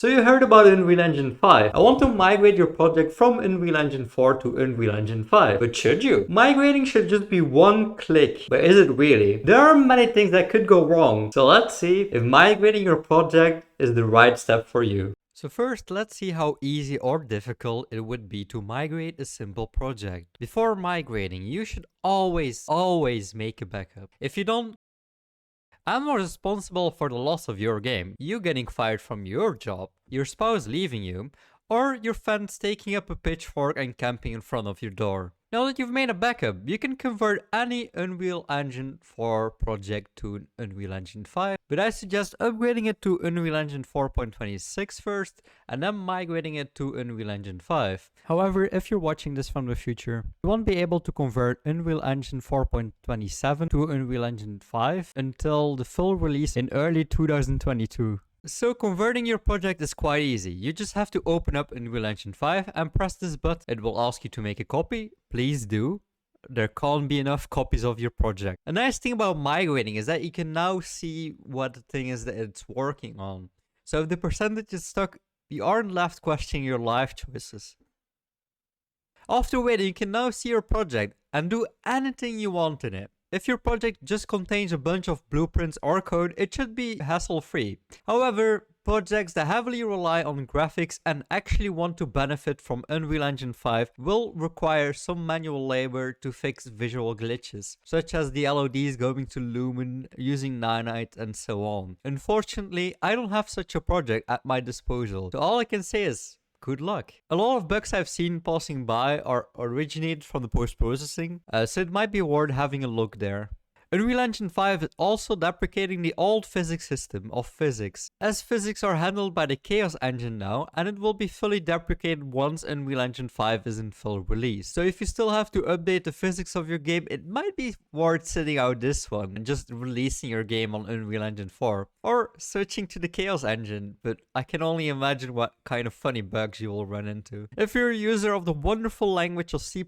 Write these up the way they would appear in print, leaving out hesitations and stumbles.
So you heard about Unreal Engine 5. I want to migrate your project from Unreal Engine 4 to Unreal Engine 5. But should you? Migrating should just be one click. But is it really? There are many things that could go wrong. So let's see if migrating your project is the right step for you. So first, let's see how easy or difficult it would be to migrate a simple project. Before migrating, you should always make a backup. If you don't, I'm not responsible for the loss of your game, you getting fired from your job, your spouse leaving you, or your fans taking up a pitchfork and camping in front of your door. Now that you've made a backup, you can convert any Unreal Engine 4 project to Unreal Engine 5, but I suggest upgrading it to Unreal Engine 4.26 first, and then migrating it to Unreal Engine 5. However, if you're watching this from the future, you won't be able to convert Unreal Engine 4.27 to Unreal Engine 5 until the full release in early 2022. So converting your project is quite easy. You just have to open up Unreal Engine 5 and press this button. It will ask you to make a copy. Please do. There can't be enough copies of your project. A nice thing about migrating is that you can now see what the thing is that it's working on. So if the percentage is stuck, you aren't left questioning your life choices. After waiting, you can now see your project and do anything you want in it. If your project just contains a bunch of blueprints or code, it should be hassle-free. However, projects that heavily rely on graphics and actually want to benefit from Unreal Engine 5 will require some manual labor to fix visual glitches, such as the LODs going to Lumen, using Nanite, and so on. Unfortunately, I don't have such a project at my disposal, so all I can say is good luck. A lot of bugs I've seen passing by are originated from the post-processing, so it might be worth having a look there. Unreal Engine 5 is also deprecating the old physics system of physics, as physics are handled by the Chaos engine now, and it will be fully deprecated once Unreal Engine 5 is in full release. So if you still have to update the physics of your game, it might be worth sitting out this one and just releasing your game on Unreal Engine 4, or switching to the Chaos engine, but I can only imagine what kind of funny bugs you will run into. If you're a user of the wonderful language of C++,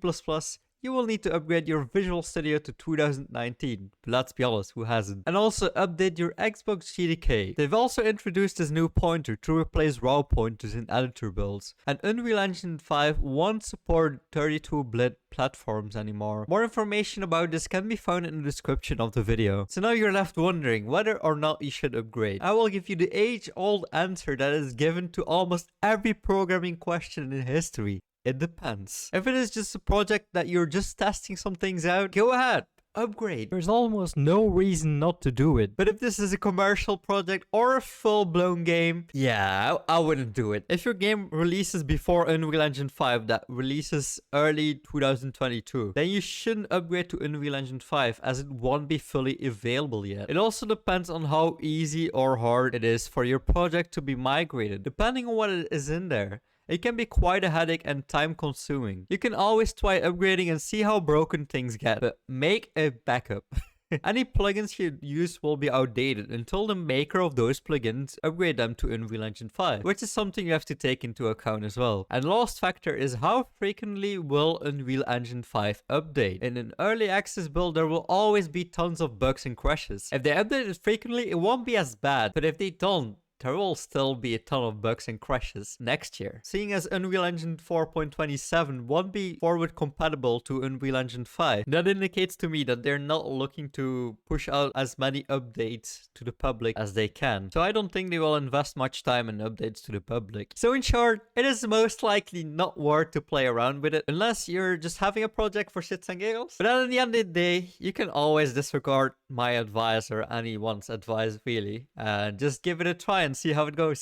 you will need to upgrade your Visual Studio to 2019, but let's be honest, who hasn't? And also update your Xbox GDK. They've also introduced this new pointer to replace raw pointers in editor builds, and Unreal Engine 5 won't support 32-bit platforms anymore. More information about this can be found in the description of the video. So now you're left wondering whether or not you should upgrade. I will give you the age-old answer that is given to almost every programming question in history. It depends. If it is just a project that you're just testing some things out, go ahead, upgrade. There's almost no reason not to do it. But if this is a commercial project or a full-blown game, yeah, I wouldn't do it. If your game releases before Unreal Engine 5 that releases early 2022, then you shouldn't upgrade to Unreal Engine 5 as it won't be fully available yet. It also depends on how easy or hard it is for your project to be migrated, depending on what it is in there. It can be quite a headache and time consuming. You can always try upgrading and see how broken things get, but make a backup. Any plugins you use will be outdated until the maker of those plugins upgrade them to Unreal Engine 5, which is something you have to take into account as well. And last factor is how frequently will Unreal Engine 5 update. In an early access build, there will always be tons of bugs and crashes. If they update it frequently, it won't be as bad, but if they don't, there will still be a ton of bugs and crashes next year. Seeing as Unreal Engine 4.27 won't be forward compatible to Unreal Engine 5, that indicates to me that they're not looking to push out as many updates to the public as they can. So I don't think they will invest much time in updates to the public. So in short, it is most likely not worth to play around with it unless you're just having a project for shits and giggles. But then at the end of the day, you can always disregard my advice or anyone's advice really, and just give it a try and see how it goes.